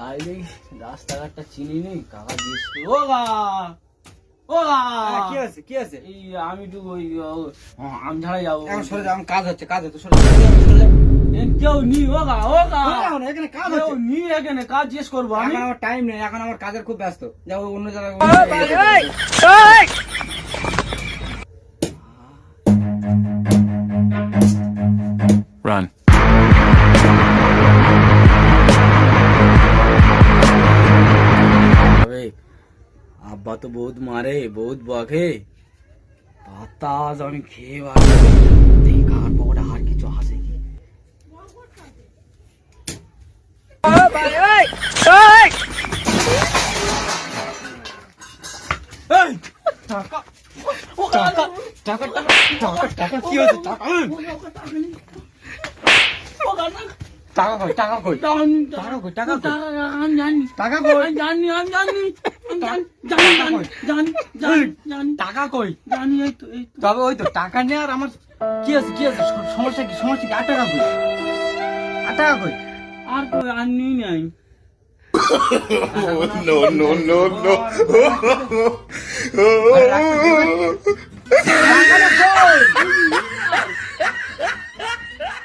যাই রাস্তাঘাটটা চিনি নি, কাকা জিজ্ঞেস করি, ও গা ও গা কি আছে কি আছে? এই আমি একটু ওই আম ঝাড়াই যাবো। এখন সরে যাও, আমার কাজ হচ্ছে সরে যাও। কেউ নি ও গা এখানে কাজ কেউ হচ্ছে। নি, এখানে কাজ জিজ্ঞেস করবো আমি। এখন আমার টাইম নেই, এখন আমার কাজের খুব ব্যস্ত। যাও অন্য জায়গায়। Run. আব্বা তো বহুত মারে, বহুত বকে, বাতাস আমি খেয়ে বাড়ি দেখি কার পকেটে আর কিছু আছে কি। এই, টাকা টাকা টাকা টাকা টাকা কি হয়েছে? টাকা টাকা কই, টাকা কই, টাকা কই, টাকা কই, টাকা কই, টাকা কই। তবে ওই তো টাকা নেই। আর আমার কি আছে কি আছে, সমস্যা কি, সমস্যা কি? 8 টাকা কই, 8 টাকা কই, আর কই, আর নিই নাই। No, no, no, no. টাকাটা কই?